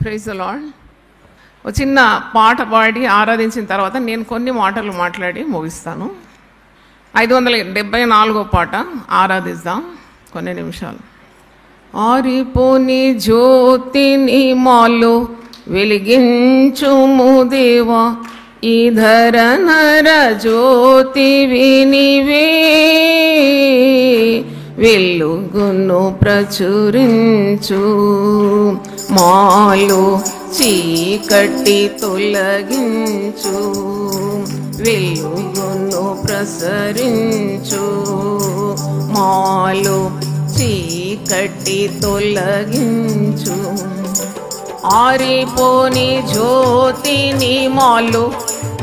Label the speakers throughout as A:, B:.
A: Praise the lord. ఒక చిన్న పాట పాడి ఆరాధించిన తర్వాత నేను కొన్ని మాటలు మాట్లాడి ముగిస్తాను. 574 పాట ఆరాధిద్దాం కొన్ని నిమిషాలు. ఆరిపోని జ్యోతిని మాలో వెలిగించుము దేవా, ఈ ధరనర జ్యోతివి నీవే, వెలుగును ప్రచురించు, మాలో చీకటి తొలగించు, వెలుగును ప్రసరించు, మాలో చీకటి తొలగించు. ఆరిపోని జ్యోతిని మాలో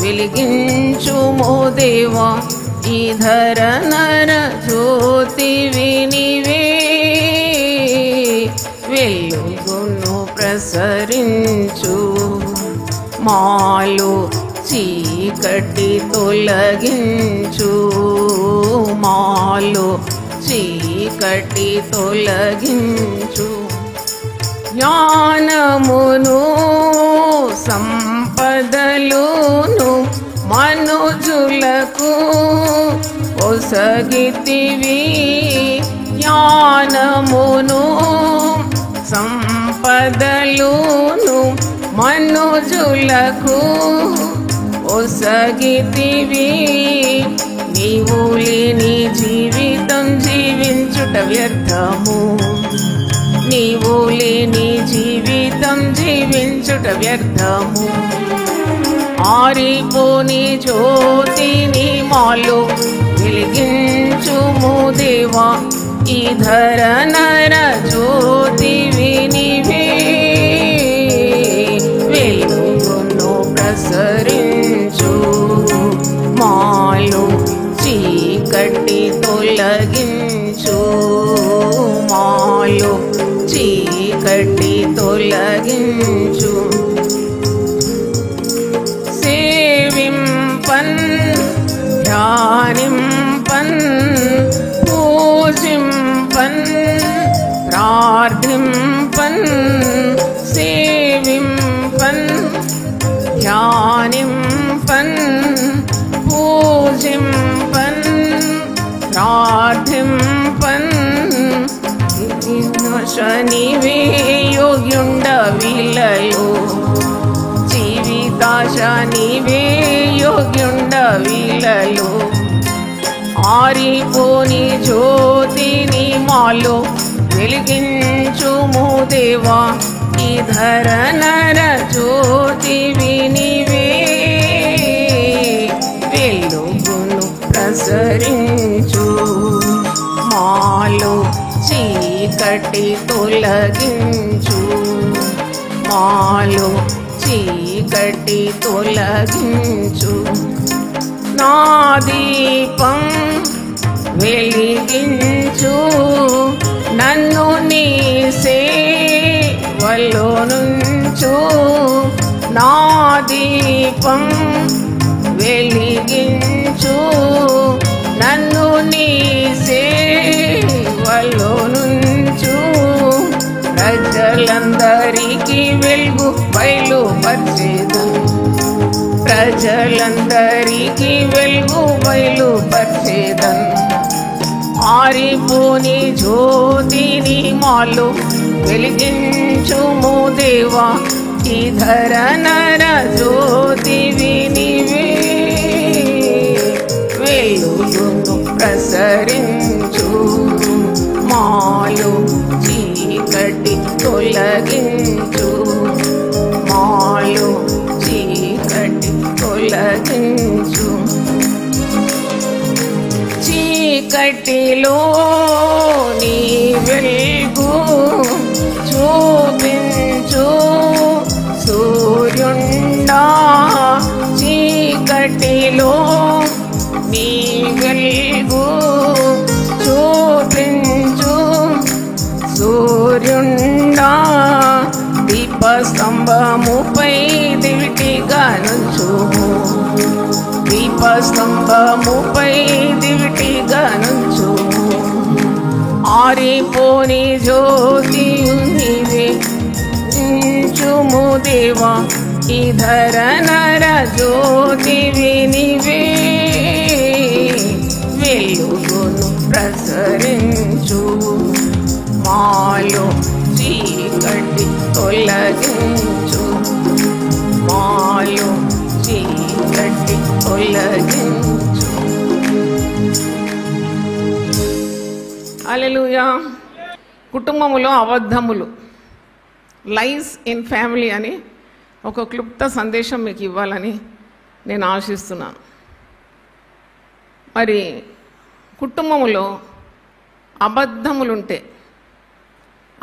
A: వెలిగించుము దేవా, ఈ ధరనర జ్యోతివి నీవే, వెలుగును ప్రసరించు, మాలో చీకటి తొలగించు, మాలో చీకటి తొలగించు. జ్ఞానమును సంపదలును మనుజులకు ఒసగితివి, జ్ఞానమును సంపదలును మనుజులకు ఒసగితివి, నీవు లేని జీవితం జీవించుట వ్యర్థము, నీవు లేని జీవితం జీవించుట వ్యర్థము. ఆరిపోని జ్యోతిని మాలో వెలిగించుము దేవా, ఈ ధరనర జ్యోతివి నీవే, వెలుగును ప్రసరించు, మాలో చీకటి తొలగించు, మాలో చీకటి తొలగించు. సేవింపన్ ధ్యానింపన్ పూజింపన్ ప్రార్థింపన్, సేవింపన్ ధ్యానింపన్ పూజింపన్ ప్రార్థింపన్, శనివే యోగ్యుండవిలలో, జీవితాశ నీవే యోగ్యుండవిలలో. ఆరిపోని జ్యోతిని మాలో వెలిగించుము దేవా, ఈ ధరనర జ్యోతివి నీవే, వెలుగును ప్రసరించు, మాలో చీకటి తొలగించు, మాలో చీకటి తొలగించు. నా దీపం వెలిగించు, నన్ను నీ సేవలో నుంచు, నా దీపం వెలిగించు, నన్ను నీ సేవలో నుంచు, ప్రజలందరికీ వెలుగు బయలుపరిచేదను, ప్రజలందరికీ వెలుగు బయలుపరిచేదను. ఆరిపోని జ్యోతిని మాలో వెలిగించుము దేవా, ఈ ధరనర జ్యోతివి నీవే, వెలుగును ప్రసరించు, మాలో చీకటి తొలగించు, మాలో చీకటి తొలగించు. చీకటిలో నీ వెలుగు చూపించు సూర్యుండా, చీకటిలో నీ వెలుగు చూపించు సూర్యుండా, దీపస్తంభముపై దివిటిగా నుంచుము, దీపస్తంభముపై దివిటిగా నుంచుము. ఆరిపోని జ్యోతి నీవే, దేవా ఇధర నర జ్యోతివి నీవే వెలుగును ప్రసరించు మాలో చీకటి తొలగించు మాలో చీకటి తొలగించు. హల్లెలూయా. కుటుంబములో అబద్ధములు, లైస్ ఇన్ ఫ్యామిలీ అని ఒక క్లుప్త సందేశం మీకు ఇవ్వాలని నేను ఆశిస్తున్నాను. మరి కుటుంబములో అబద్ధములుంటే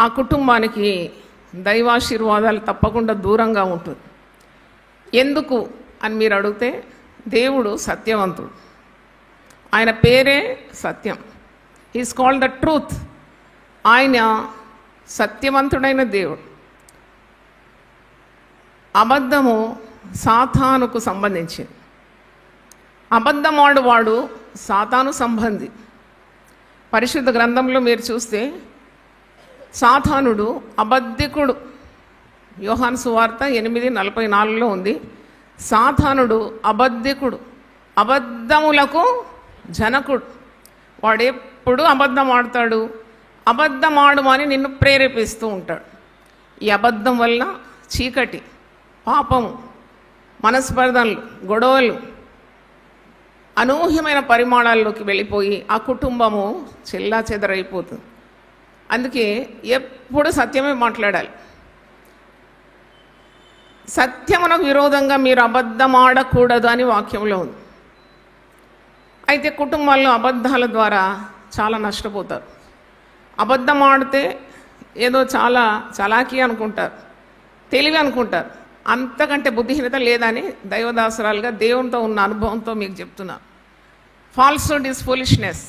A: ఆ కుటుంబానికి దైవాశీర్వాదాలు తప్పకుండా దూరంగా ఉంటుంది. ఎందుకు అని మీరు అడిగితే, దేవుడు సత్యవంతుడు, ఆయన పేరే సత్యం. He's called the truth. ఆయన సత్యవంతుడైన దేవుడు. అబద్ధము సాతానుకు సంబంధించింది. అబద్ధమాడువాడు సాతాను సంబంధి. పరిశుద్ధ గ్రంథంలో మీరు చూస్తే సాతానుడు అబద్ధికుడు. యోహాను సువార్త 8:44 ఉంది. సాతానుడు అబద్ధికుడు, అబద్ధములకు జనకుడు. వాడెప్పుడు అబద్ధం ఆడతాడు, అబద్ధమాడమని నిన్ను ప్రేరేపిస్తూ ఉంటాడు. ఈ అబద్ధం వల్ల చీకటి, పాపము, మనస్పర్ధలు, గొడవలు అనూహ్యమైన పరిమాణాల్లోకి వెళ్ళిపోయి ఆ కుటుంబము చెల్లా చెదరైపోతుంది. అందుకే ఎప్పుడు సత్యమే మాట్లాడాలి. సత్యమునకు విరోధంగా మీరు అబద్ధం ఆడకూడదు అని వాక్యంలో ఉంది. అయితే కుటుంబాల్లో అబద్ధాల ద్వారా చాలా నష్టపోతారు. అబద్ధం ఆడితే ఏదో చాలా చలాకీ అనుకుంటారు, తెలివి అనుకుంటారు. అంతకంటే బుద్ధిహీనత లేదని దైవదాసరాలుగా దేవునితో ఉన్న అనుభవంతో మీకు చెప్తున్నా. Falsehood is foolishness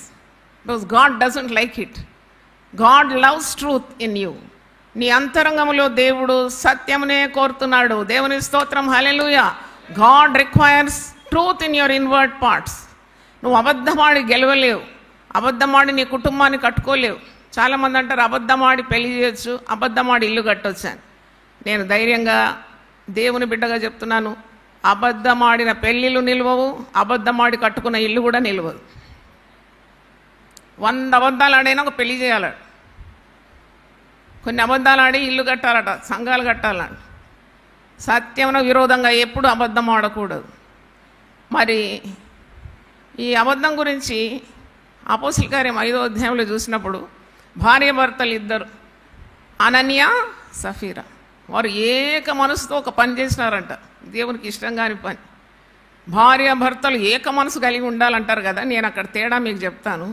A: because god doesn't like it. God loves truth in you. నీ అంతరంగంలో దేవుడు సత్యమునే కోరుతున్నాడు. దేవుని స్తోత్రం, hallelujah. God requires truth in your inward parts. నువ్వు అబద్ధమాడి గెలవలేవు, అబద్ధమాడి నీ కుటుంబాన్ని కట్టుకోలేవు. చాలామంది అంటారు అబద్ధమాడి పెళ్లి చేయొచ్చు, అబద్ధమాడి ఇల్లు కట్టొచ్చు అని. నేను ధైర్యంగా దేవుని బిడ్డగా చెప్తున్నాను, అబద్ధమాడిన పెళ్ళిళ్ళు నిలవవు, అబద్ధమాడి కట్టుకున్న ఇల్లు కూడా నిలవదు. 100 అబద్ధాలు ఆడైనా ఒక పెళ్లి చేయాలట, కొన్ని అబద్ధాలు ఆడి ఇల్లు కట్టాలట, సంఘాలు కట్టాలట. సత్యమున విరోధంగా ఎప్పుడు అబద్ధం ఆడకూడదు. మరి ఈ అబద్ధం గురించి అపోస్తలుల కార్యం 5వ అధ్యాయంలో చూసినప్పుడు భార్య భర్తలు ఇద్దరు, అనన్య సఫీరా, వారు ఏక మనసుతో ఒక పని చేసినారంట. దేవునికి ఇష్టం కాని పని. భార్య భర్తలు ఏక మనసు కలిగి ఉండాలంటారు కదా, నేను అక్కడ తేడా మీకు చెప్తాను.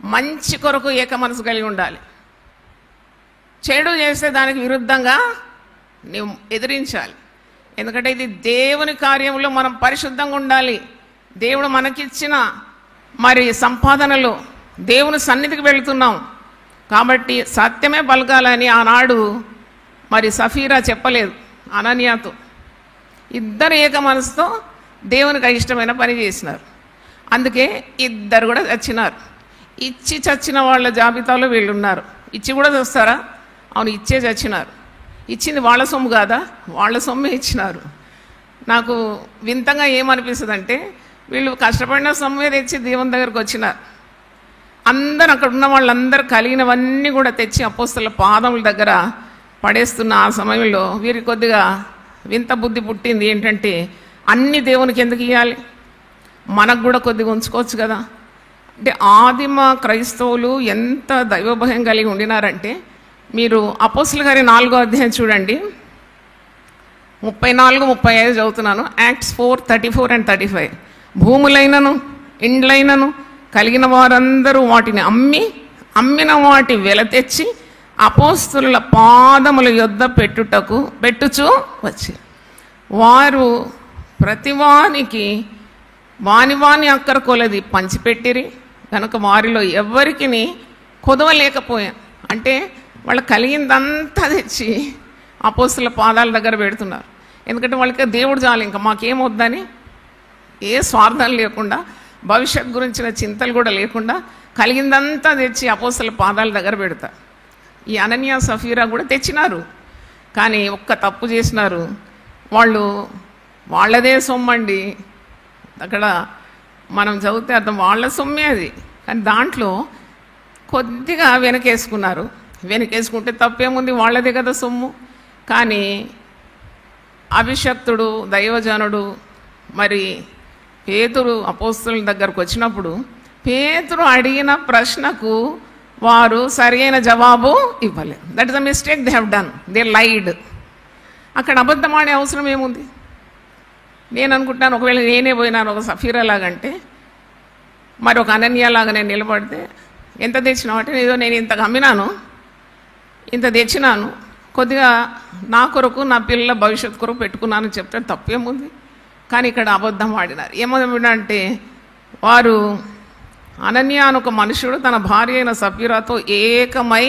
A: మంచి కొరకు ఏక మనసు కలిగి ఉండాలి. చెడు చేస్తే దానికి విరుద్ధంగా నువ్వు ఎదిరించాలి. ఎందుకంటే ఇది దేవుని కార్యంలో మనం పరిశుద్ధంగా ఉండాలి. దేవుడు మనకిచ్చిన మరి సంపాదనలో దేవుని సన్నిధికి వెళుతున్నాం కాబట్టి సత్యమే పలకాలని ఆనాడు మరి సఫీరా చెప్పలేదు అనన్యతో. ఇద్దరు ఏక మనసుతో దేవునికి ఇష్టమైన పని చేసినారు. అందుకే ఇద్దరు కూడా చచ్చినారు. ఇచ్చి చచ్చిన వాళ్ళ జాబితాలో వీళ్ళు ఉన్నారు. ఇచ్చి కూడా చూస్తారా? అవును, ఇచ్చే చచ్చినారు. ఇచ్చింది వాళ్ళ సొమ్ము కాదా? వాళ్ళ సొమ్మే ఇచ్చినారు. నాకు వింతగా ఏమనిపిస్తుంది అంటే, వీళ్ళు కష్టపడిన సొమ్మే తెచ్చి దేవుని దగ్గరకు వచ్చినారు. అందరు అక్కడ ఉన్న వాళ్ళందరూ కలిగినవన్నీ కూడా తెచ్చి అపోస్తలుల పాదముల దగ్గర పడేస్తున్న ఆ సమయంలో వీరికి కొద్దిగా వింత బుద్ధి పుట్టింది. ఏంటంటే, అన్ని దేవునికి ఎందుకు ఇవ్వాలి, మనకు కూడా కొద్దిగా ఉంచుకోవచ్చు కదా. అంటే ఆదిమ క్రైస్తవులు ఎంత దైవభయం కలిగి ఉండినారంటే, మీరు అపోస్తలుల కార్యం 4వ అధ్యాయం చూడండి, 34-35 చదువుతున్నాను. Acts 4:34 and 35. భూములైనను ఇండ్లైనను కలిగిన వారందరూ వాటిని అమ్మిన వాటి వెల తెచ్చి అపోస్తలుల పాదముల యొద్ద పెట్టుచూ వచ్చి వారు ప్రతివానికి వాని అక్కర కొలది పంచిపెట్టిరి కనుక వారిలో ఎవరికి కొదవలేకపోయాం. అంటే వాళ్ళు కలిగిందంతా తెచ్చి అపోస్తలుల పాదాల దగ్గర పెడుతున్నారు. ఎందుకంటే వాళ్ళకి దేవుడు చాలు, ఇంకా మాకేమొద్దని, ఏ స్వార్థం లేకుండా, భవిష్యత్ గురించిన చింతలు కూడా లేకుండా కలిగిందంతా తెచ్చి అపోస్తలుల పాదాల దగ్గర పెడతారు. ఈ అనన్య సఫీరా కూడా తెచ్చినారు. కానీ ఒక్క తప్పు చేసినారు. వాళ్ళదే సొమ్మండి. అక్కడ మనం చదివితే అర్థం, వాళ్ళ సొమ్మే అది. కానీ దాంట్లో కొద్దిగా వెనకేసుకున్నారు. వెనకేసుకుంటే తప్పేముంది, వాళ్ళదే కదా సొమ్ము. కానీ అభిషక్తుడు, దైవజనుడు, మరి పేతురు అపోస్తలుల దగ్గరకు వచ్చినప్పుడు పేతురు అడిగిన ప్రశ్నకు వారు సరైన జవాబు ఇవ్వలేదు. That is the mistake they have done. They lied. అక్కడ అబద్ధం ఆడే అవసరం ఏముంది? నేను అనుకుంటాను, ఒకవేళ నేనే పోయినాను ఒక సఫీరా లాగంటే, మరి ఒక అనన్యలాగా నేను నిలబడితే, ఎంత తెచ్చినావు అంటే, ఏదో నేను ఇంత అమ్మినాను, ఇంత తెచ్చినాను, కొద్దిగా నా కొరకు నా పిల్లల భవిష్యత్తు కొరకు పెట్టుకున్నాను చెప్తే తప్పేముంది. కానీ ఇక్కడ అబద్ధం ఆడినారు. ఏమంటే వారు, అనన్య అని ఒక మనుషుడు తన భార్య అయిన సఫీరాతో ఏకమై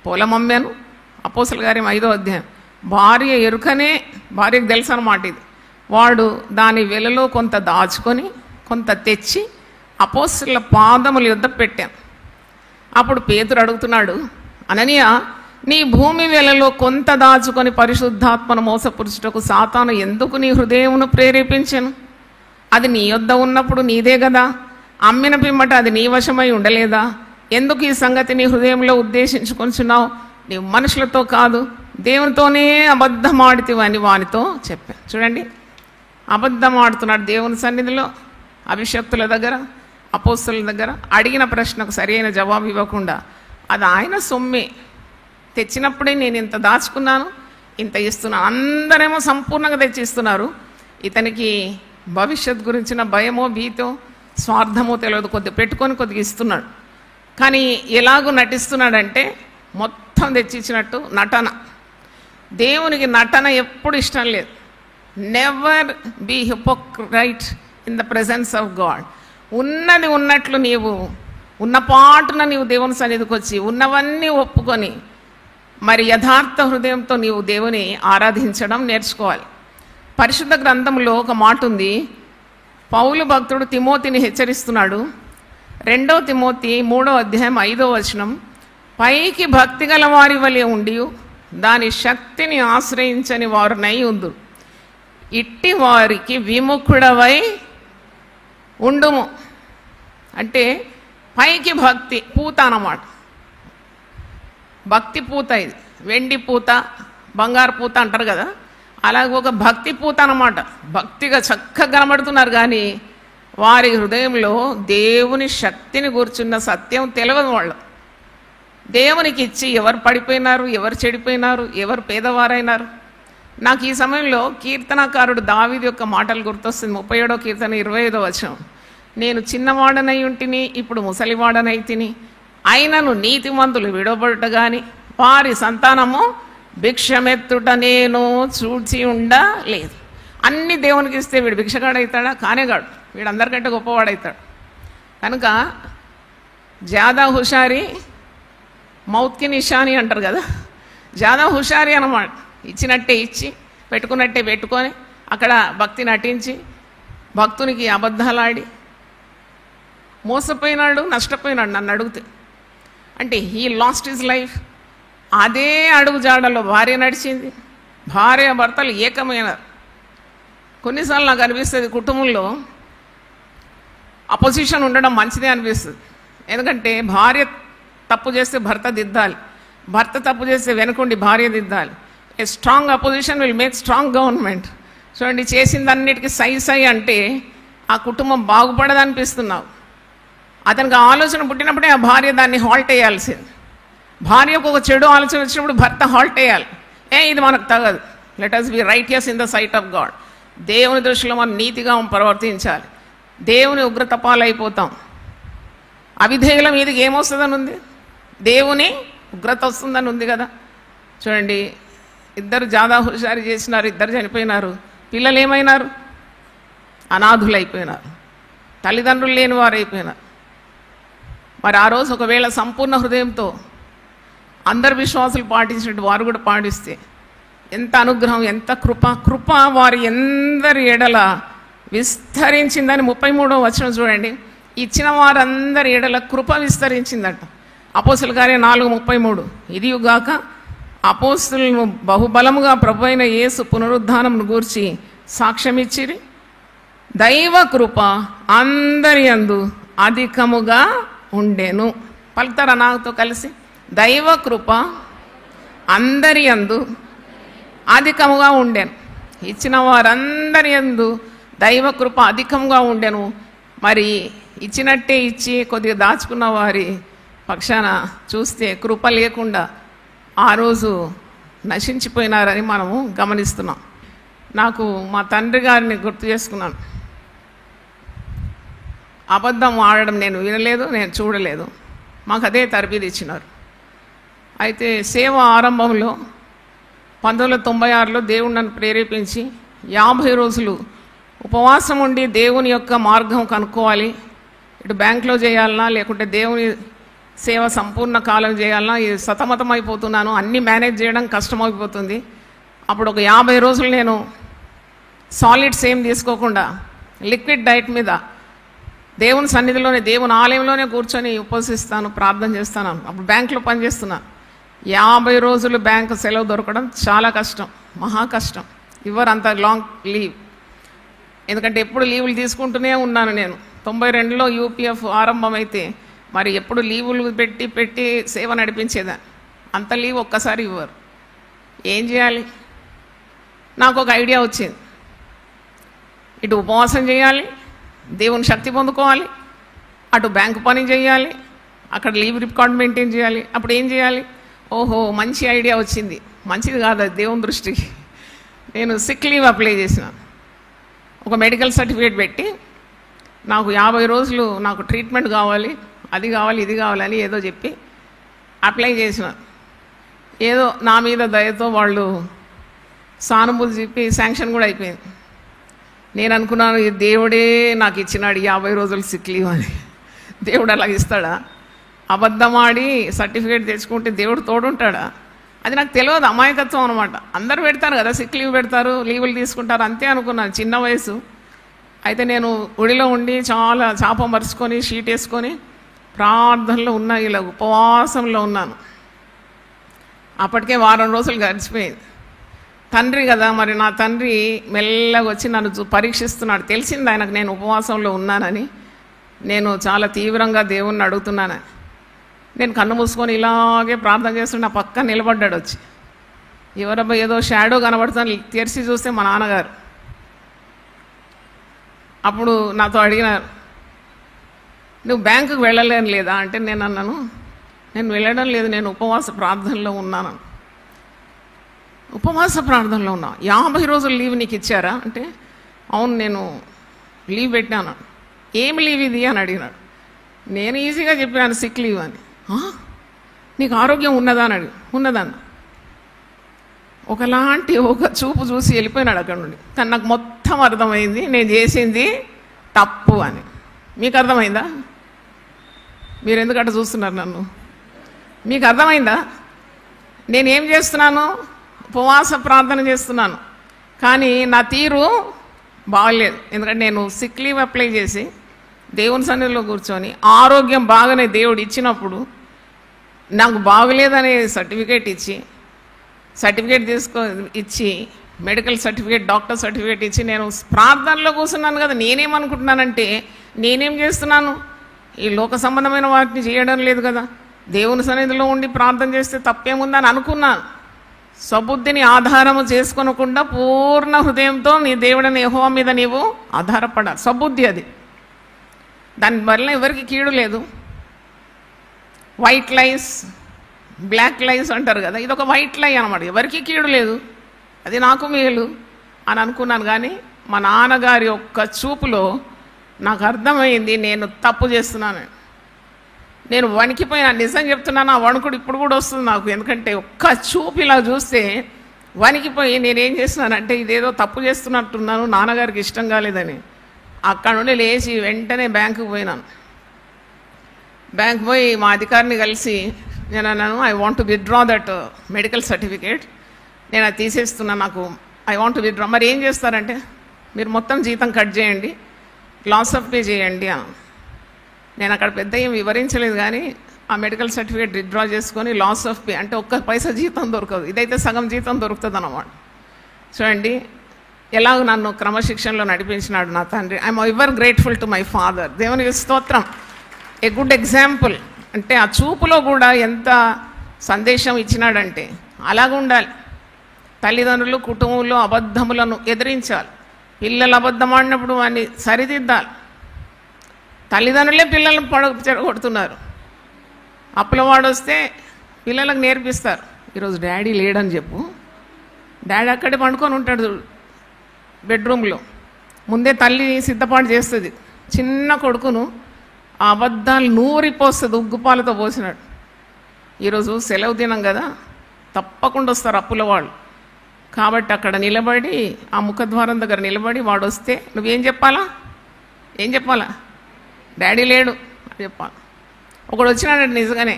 A: పొలమమ్మాను. అపోస్తలుల కార్యం 5వ అధ్యాయం. భార్య ఎరుకనే, భార్యకు తెలుసు అన్నమాట ఇది. వాడు దాని వెలలో కొంత దాచుకొని కొంత తెచ్చి అపోస్తలుల పాదముల యొద్ద పెట్టాను. అప్పుడు పేతురు అడుగుతున్నాడు, అననీయ, నీ భూమి వెలలో కొంత దాచుకొని పరిశుద్ధాత్మను మోసపురుచుటకు సాతాను ఎందుకు నీ హృదయమును ప్రేరేపించాను? అది నీ యొద్ద ఉన్నప్పుడు నీదే కదా. అమ్మిన పిమ్మట అది నీ వశమై ఉండలేదా? ఎందుకు ఈ సంగతి నీ హృదయంలో ఉద్దేశించుకొనిచున్నావు? నీవు మనుషులతో కాదు, దేవునితోనే అబద్ధం ఆడితివని వానితో చెప్పాను. చూడండి, అబద్ధం ఆడుతున్నాడు దేవుని సన్నిధిలో, అభిషక్తుల దగ్గర, అపోస్తలుల దగ్గర. అడిగిన ప్రశ్నకు సరైన జవాబు ఇవ్వకుండా, అది ఆయన సొమ్మే, తెచ్చినప్పుడే నేను ఇంత దాచుకున్నాను, ఇంత ఇస్తున్నాను. అందరేమో సంపూర్ణంగా తెచ్చిస్తున్నారు. ఇతనికి భవిష్యత్ గురించిన భయమో భీతో స్వార్థమో తెలియదు, కొద్దిగా పెట్టుకొని కొద్దిగా ఇస్తున్నాడు. కానీ ఎలాగూ నటిస్తున్నాడంటే మొత్తం తెచ్చిచ్చినట్టు నటన. దేవునికి నటన ఎప్పుడు ఇష్టం లేదు. Never be hypocrite in the presence of God. ఉన్నది ఉన్నట్లు నీవు ఉన్న పాటున నీవు దేవుని సన్నిధికి వచ్చి ఉన్నవన్నీ ఒప్పుకొని మరి యథార్థ హృదయంతో నీవు దేవుని ఆరాధించడం నేర్చుకోవాలి. పరిశుద్ధ గ్రంథంలో ఒక మాట ఉంది. పౌలు భక్తుడు తిమోతిని హెచ్చరిస్తున్నాడు. 2 తిమోతి 3వ అధ్యాయం 5వ వచనం, పైకి భక్తి గల వారి వలె ఉండి దాని శక్తిని ఆశ్రయించని వారునై ఉందురు, ఇట్టి వారికి విముఖుడవై ఉండుము. అంటే పైకి భక్తి పూత అన్నమాట. భక్తి పూత, ఇది వెండి పూత, బంగారు పూత అంటారు కదా, అలాగే ఒక భక్తి పూత అన్నమాట. భక్తిగా చక్కగా కనబడుతున్నారు, కానీ వారి హృదయంలో దేవుని శక్తిని కూర్చున్న సత్యం తెలియదు. వాళ్ళు దేవునికి ఇచ్చి ఎవరు పడిపోయినారు, ఎవరు చెడిపోయినారు, ఎవరు పేదవారైనారు. నాకు ఈ సమయంలో కీర్తనకారుడు దావీదు యొక్క మాటలు గుర్తొస్తుంది. 37వ కీర్తన 25వ వచనం, నేను చిన్నవాడనై ఉంటిని, ఇప్పుడు ముసలివాడనై తిని, అయినను నీతిమంతులు విడవబడుట గాని వారి సంతానము భిక్షమెత్తుట నేను చూచి ఉండలేదు. అన్ని దేవునికి ఇస్తే వీడు భిక్షగాడవుతాడా? కానేగాడు. వీడు అందరికంటే గొప్పవాడవుతాడు. కనుక జాదా హుషారి మౌత్కి నిషాని అంటారు కదా, జాదా హుషారి అన్నమాట. ఇచ్చినట్టే ఇచ్చి, పెట్టుకున్నట్టే పెట్టుకొని, అక్కడ భక్తి నటించి భక్తునికి అబద్ధాలాడి మోసపోయినాడు, నష్టపోయినాడు. నన్ను అడిగితే అంటే హీ లాస్ట్ హిజ్ లైఫ్. అదే అడుగు జాడలో భార్య నడిచింది, భార్య భర్తలు ఏకమైనారు. కొన్నిసార్లు నాకు అనిపిస్తుంది కుటుంబంలో అపోజిషన్ ఉండడం మంచిదే అనిపిస్తుంది. ఎందుకంటే భార్య తప్పు చేస్తే భర్త దిద్దాలి, భర్త తప్పు చేస్తే వెనుకుండి భార్య దిద్దాలి. A strong opposition will make strong government. చూడండి, చేసిందన్నిటికీ సై అంటే ఆ కుటుంబం బాగుపడదనిపిస్తున్నావు. అతనికి ఆలోచన పుట్టినప్పుడే ఆ భార్య దాన్ని హాల్ట్ వేయాల్సింది. భార్యకు ఒక చెడు ఆలోచన వచ్చినప్పుడు భర్త హాల్ట్ వేయాలి. ఇది మనకు తగదు. Let us be righteous in the sight of God. దేవుని దృష్టిలో మనం నీతిగా ప్రవర్తించాలి. దేవుని ఉగ్రత పాలైపోతాం. అవిధేయుల మీదకి ఏమొస్తుందని ఉంది? దేవుని ఉగ్రత వస్తుందని ఉంది కదా. చూడండి, ఇద్దరు జాదా హుషారి చేసినారు, ఇద్దరు చనిపోయినారు. పిల్లలు ఏమైనారు? అనాథులైపోయినారు, తల్లిదండ్రులు లేని వారు అయిపోయినారు. మరి ఆ రోజు ఒకవేళ సంపూర్ణ హృదయంతో అందరు విశ్వాసులు పాటించినట్టు వారు కూడా పాటిస్తే ఎంత అనుగ్రహం, ఎంత కృప వారి ఎందరి ఎడల విస్తరించిందని 33వ వచనం చూడండి. ఇచ్చిన వారందరి ఎడల కృప విస్తరించిందట. అపోస్తలుల కార్యం 4:33, ఇదియుగాక అపోస్తులను బహుబలముగా ప్రభువైన యేసు పునరుద్ధానమును గూర్చి సాక్ష్యమిచ్చిరి. దైవ కృప అందరి యందు అధికముగా ఉండెను. పలుకుతారా నాతో కలిసి? దైవ కృప అందరి యందు అధికముగా ఉండెను. ఇచ్చిన వారందరి యందు దైవ కృప అధికంగా ఉండెను. మరి ఇచ్చినట్టే ఇచ్చి కొద్దిగా దాచుకున్న వారి పక్షాన చూస్తే కృప లేకుండా ఆ రోజు నశించిపోయినారని మనము గమనిస్తున్నాం. నాకు మా తండ్రి గారిని గుర్తు చేసుకున్నాను. అబద్ధం ఆడడం నేను వినలేదు, నేను చూడలేదు. మాకు అదే తరబీదు ఇచ్చినారు. అయితే సేవ ఆరంభంలో 1996లో దేవుడు నన్ను ప్రేరేపించి 50 రోజులు ఉపవాసం ఉండి దేవుని యొక్క మార్గం కనుక్కోవాలి. ఇటు బ్యాంక్లో చేయాలన్నా లేకుంటే దేవుని సేవ సంపూర్ణ కాలం చేయాలన్నా, ఇది సతమతం అయిపోతున్నాను, అన్నీ మేనేజ్ చేయడం కష్టమైపోతుంది. అప్పుడు ఒక 50 రోజులు నేను సాలిడ్స్ ఏం తీసుకోకుండా లిక్విడ్ డైట్ మీద దేవుని సన్నిధిలోనే, దేవుని ఆలయంలోనే కూర్చొని ఉపవసిస్తాను, ప్రార్థన చేస్తాను. అప్పుడు బ్యాంకులో పనిచేస్తున్నాను. 50 రోజులు బ్యాంకు సెలవు దొరకడం చాలా కష్టం, మహా కష్టం. ఇవ్వరు అంత లాంగ్ లీవ్. ఎందుకంటే ఎప్పుడు లీవులు తీసుకుంటూనే ఉన్నాను నేను. 92లో యూపీఎఫ్ ఆరంభమైతే మరి ఎప్పుడు లీవులు పెట్టి సేవ నడిపించేదాన్ని. అంత లీవ్ ఒక్కసారి ఇవ్వరు. ఏం చేయాలి? నాకు ఒక ఐడియా వచ్చింది. ఇటు ఉపవాసం చేయాలి, దేవుని శక్తి పొందుకోవాలి, అటు బ్యాంకు పని చేయాలి, అక్కడ లీవ్ రికార్డ్ మెయింటైన్ చేయాలి. అప్పుడు ఏం చేయాలి? ఓహో, మంచి ఐడియా వచ్చింది. మంచిది కాదు అది దేవుని దృష్టికి. నేను సిక్ లీవ్ అప్లై చేసిన. ఒక మెడికల్ సర్టిఫికేట్ పెట్టి నాకు 50 రోజులు నాకు ట్రీట్మెంట్ కావాలి, అది కావాలి, ఇది కావాలని ఏదో చెప్పి అప్లై చేసిన. ఏదో నా మీద దయతో వాళ్ళు సానుభూతి చెప్పి శాంక్షన్ కూడా అయిపోయింది. నేను అనుకున్నాను, ఈ దేవుడే నాకు ఇచ్చినాడు 50 రోజులు సిక్ లీవ్ అని. దేవుడు అలా ఇస్తాడా? అబద్ధమాడి సర్టిఫికేట్ తెచ్చుకుంటే దేవుడు తోడుంటాడా? అది నాకు తెలియదు, అమాయకత్వం అనమాట. అందరూ పెడతారు కదా, సిక్ లీవ్ పెడతారు, లీవులు తీసుకుంటారు, అంతే అనుకున్నాను. చిన్న వయసు. అయితే నేను గుడిలో ఉండి చాలా చాప మరుచుకొని షీట్ వేసుకొని ప్రార్థనలో ఉన్నా, ఇలా ఉపవాసంలో ఉన్నాను. అప్పటికే 1 వారం రోజులు గడిచిపోయింది. తండ్రి కదా, మరి నా తండ్రి మెల్లగా వచ్చి నన్ను పరీక్షిస్తున్నాడు. తెలిసింది ఆయనకు నేను ఉపవాసంలో ఉన్నానని. నేను చాలా తీవ్రంగా దేవుణ్ణి అడుగుతున్నాను. నేను కన్ను మూసుకొని ఇలాగే ప్రార్థన చేస్తుంటే నా పక్కన నిలబడ్డాడు వచ్చి. ఎవరబ్బా ఏదో షాడో కనబడుతుంది, తెరిచి చూస్తే మా నాన్నగారు. అప్పుడు నాతో అడిగినారు, నువ్వు బ్యాంకుకు వెళ్ళలేని లేదా అంటే నేను అన్నాను, నేను వెళ్ళడం లేదు, నేను ఉపవాస ప్రార్థనలో ఉన్నాను. ఉపవాస ప్రార్థనలో ఉన్నా. 50 రోజులు లీవ్ నీకు ఇచ్చారా అంటే అవును, నేను లీవ్ పెట్టాను. ఏమి లీవ్ ఇది అని అడిగినాడు. నేను ఈజీగా చెప్పాను, సిక్ లీవ్ అని. నీకు ఆరోగ్యం ఉన్నదా అని అడిగి, ఉన్నదన్న. ఒకలాంటి ఒక చూపు చూసి వెళ్ళిపోయినాడు అక్కడ నుండి. కానీ నాకు మొత్తం అర్థమైంది నేను చేసింది తప్పు అని. మీకు అర్థమైందా? మీరు ఎందుకంటే చూస్తున్నారు నన్ను? మీకు అర్థమైందా? నేనేం చేస్తున్నాను? ఉపవాస ప్రార్థన చేస్తున్నాను, కానీ నా తీరు బాగలేదు. ఎందుకంటే నేను సిక్ లీవ్ అప్లై చేసి దేవుని సన్నిధిలో కూర్చొని ఆరోగ్యం బాగానే దేవుడు ఇచ్చినప్పుడు నాకు బాగలేదనే సర్టిఫికేట్ ఇచ్చి మెడికల్ సర్టిఫికేట్, డాక్టర్ సర్టిఫికేట్ ఇచ్చి నేను ప్రార్థనలో కూర్చున్నాను కదా. నేనేమనుకుంటున్నానంటే నేనేం చేస్తున్నాను? ఈ లోక సంబంధమైన వాటిని చేయడం లేదు కదా, దేవుని సన్నిధిలో ఉండి ప్రార్థన చేస్తే తప్పేముందని అనుకున్నాను. స్వబుద్ధిని ఆధారము చేసుకోనకుండా పూర్ణ హృదయంతో నీ దేవుడని యెహోవా మీద నీవు ఆధారపడాలి. స్వబుద్ధి అది. దానివల్ల ఎవరికి కీడు లేదు. వైట్ లైస్, బ్లాక్ లైస్ అంటారు కదా, ఇది ఒక వైట్ లై అనమాట. ఎవరికి కీడు లేదు, అది నాకు మేలు అని అనుకున్నాను. కానీ మా నాన్నగారి ఒక్క చూపులో నాకు అర్థమైంది నేను తప్పు చేస్తున్నాను. నేను వణికిపోయినా, నిజం చెప్తున్నాను. ఆ వణుకుడు ఇప్పుడు కూడా వస్తుంది నాకు. ఎందుకంటే ఒక్క చూపు ఇలా చూస్తే వణికిపోయి నేనేం చేస్తున్నానంటే ఇదేదో తప్పు చేస్తున్నట్టున్నాను, నాన్నగారికి ఇష్టం కాలేదని. అక్కడ నుండి లేచి వెంటనే బ్యాంకుకి పోయినాను. బ్యాంక్ పోయి మా అధికారిని కలిసి నేను అన్నాను, I want to withdraw that medical certificate, నేను అది తీసేస్తున్నా, నాకు ఐ వాంట్ టు విత్డ్రా. మరి ఏం చేస్తారంటే మీరు మొత్తం జీతం కట్ చేయండి, లాస్ ఆఫ్ పే చేయండి అని. నేను అక్కడ పెద్ద ఏం వివరించలేదు, కానీ ఆ మెడికల్ సర్టిఫికేట్ విత్డ్రా చేసుకొని లాస్ ఆఫ్ పే అంటే ఒక్క పైసా జీతం దొరకదు, ఇదైతే సగం జీతం దొరుకుతుంది అన్నమాట. చూడండి ఎలాగ నన్ను క్రమశిక్షణలో నడిపించినాడు నా తండ్రి. I'm ever grateful to my father. దేవునికి స్తోత్రం. A good example. అంటే ఆ చూపులో కూడా ఎంత సందేశం ఇచ్చినాడంటే అలాగ ఉండాలి. తల్లిదండ్రులు కుటుంబంలో అబద్ధములను ఎదిరించాలి. పిల్లలు అబద్ధం ఆడినప్పుడు వాడిని సరిదిద్దాలి. తల్లిదండ్రులే పిల్లలను చెడగొడుతున్నారు. అప్పులవాడు వస్తే పిల్లలకు నేర్పిస్తారు, ఈరోజు డాడీ లేడని చెప్పు. డాడీ అక్కడే పండుకొని ఉంటాడు బెడ్రూమ్లో. ముందే తల్లి సిద్ధపాటు చేస్తుంది. చిన్న కొడుకును ఆ అబద్ధాలు నూరిపోస్తుంది, ఉగ్గుపాలతో పోసినాడు. ఈరోజు సెలవు దినం కదా, తప్పకుండా వస్తారు అప్పుల వాళ్ళు. కాబట్టి అక్కడ నిలబడి ఆ ముఖద్వారం దగ్గర నిలబడి వాడు వస్తే నువ్వేం చెప్పాలా? ఏం చెప్పాలా? డాడీ లేడు అని చెప్పాలి. ఒకడు వచ్చినాడు నిజంగానే,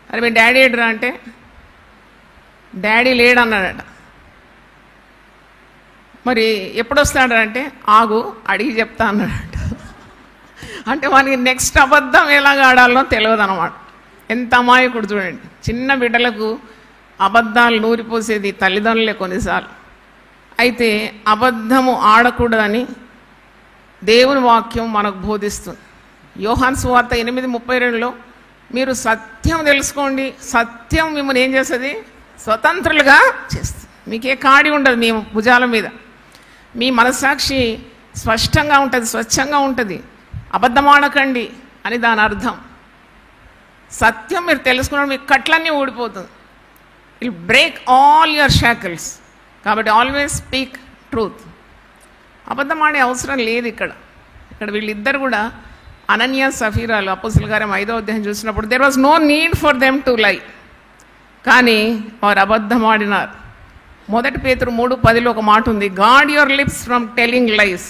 A: అరే మీ డాడీ ఏడురా అంటే డాడీ లేడు అన్నాడట. మరి ఎప్పుడు వస్తాడంటే ఆగు అడిగి చెప్తా అన్నాడట. అంటే వానికి నెక్స్ట్ అబద్ధం ఎలాగ ఆడాలో తెలియదు అన్నమాట. ఎంత అమాయకుడు చూడండి. చిన్న బిడ్డలకు అబద్ధాలు నూరిపోసేది తల్లిదండ్రులే కొన్నిసార్లు. అయితే అబద్ధము ఆడకూడదని దేవుని వాక్యం మనకు బోధిస్తుంది. యోహాను సువార్త 8:32లో మీరు సత్యం తెలుసుకోండి, సత్యం మిమ్మల్ని ఏం చేస్తుంది? స్వతంత్రులుగా చేస్తుంది. మీకే కాడి ఉండదు మీ భుజాల మీద. మీ మనస్సాక్షి స్పష్టంగా ఉంటుంది, స్వచ్ఛంగా ఉంటుంది. అబద్ధం ఆడకండి అని దాని అర్థం. సత్యం మీరు తెలుసుకున్న మీ కట్లన్నీ ఊడిపోతుంది. Will break all your shackles. కాబట్టి ఆల్వేస్ స్పీక్ ట్రూత్. అబద్ధం ఆడే అవసరం లేదు. ఇక్కడ వీళ్ళిద్దరు కూడా అనన్య సఫీరాలు అపోస్తలుల కార్యం 5వ అధ్యాయం చూసినప్పుడు there was no need for them to lie, కానీ వారు అబద్ధం ఆడినారు. 1 పేతురు 3:10లో ఒక మాట ఉంది, god your lips from telling lies.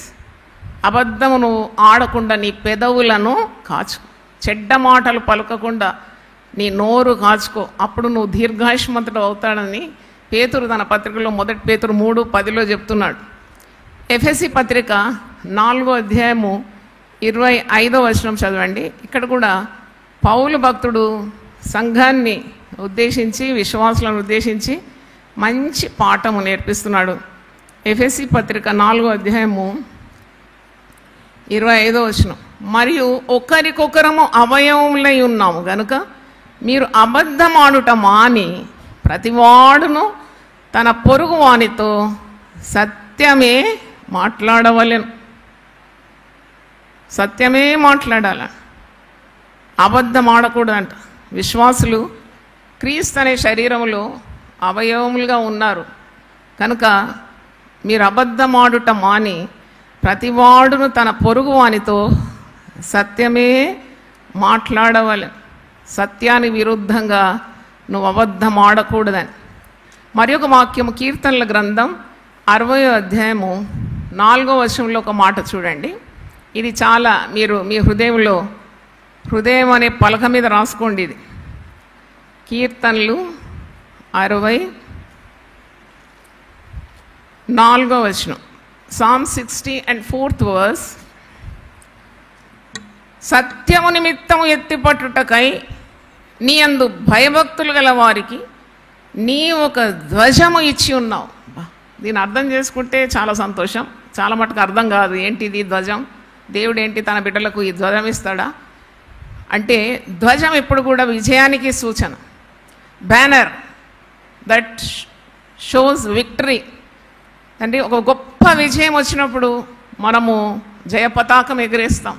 A: అబద్ధమును ఆడకుండా నీ పెదవులను కాచుకో, చెడ్డ మాటలు పలకకుండా నీ నోరు కాచుకో, అప్పుడు నువ్వు దీర్ఘాయుష్మంతుడు అవుతాడని పేతురు తన పత్రికలో 1 పేతురు 3:10లో చెప్తున్నాడు. ఎఫెసీ పత్రిక 4వ అధ్యాయము 25వ వచనం చదవండి. ఇక్కడ కూడా పౌలు భక్తుడు సంఘాన్ని ఉద్దేశించి, విశ్వాసులను ఉద్దేశించి మంచి పాఠము నేర్పిస్తున్నాడు. ఎఫెసీ పత్రిక 4వ అధ్యాయము 25వ వచనం, మరియు ఒకరికొకరము అవయవములై ఉన్నాము గనుక మీరు అబద్ధం ఆడుట మాని ప్రతివాడును తన పొరుగు వానితో సత్యమే మాట్లాడవలెను. సత్యమే మాట్లాడాల, అబద్ధం ఆడకూడదంట. విశ్వాసులు క్రీస్తు అనే శరీరంలో అవయవములుగా ఉన్నారు కనుక మీరు అబద్ధం ఆడుట మాని ప్రతివాడును తన పొరుగు వానితో సత్యమే మాట్లాడవలెను. సత్యానికి విరుద్ధంగా నువ్వు అబద్ధం ఆడకూడదని. మరి ఒక వాక్యము కీర్తనల గ్రంథం 60వ అధ్యాయము 4వ వచనంలో ఒక మాట చూడండి. ఇది చాలా మీరు మీ హృదయం అనే పలక మీద రాసుకోండి. ఇది కీర్తనలు 64వ వచనం, Psalm 60 and 4th verse. సత్యము నిమిత్తము ఎత్తిపట్టుటకై నీ యందు భయభక్తులు గల వారికి నీ ఒక ధ్వజము ఇచ్చి ఉన్నావు. దీన్ని అర్థం చేసుకుంటే చాలా సంతోషం. చాలా మటుకు అర్థం కాదు, ఏంటిది ధ్వజం, దేవుడు ఏంటి తన బిడ్డలకు ఈ ధ్వజం ఇస్తాడా అంటే, ధ్వజం ఎప్పుడు కూడా విజయానికి సూచన. Banner that shows victory. అంటే ఒక గొప్ప విజయం వచ్చినప్పుడు మనము జయపతాకం ఎగరేస్తాం.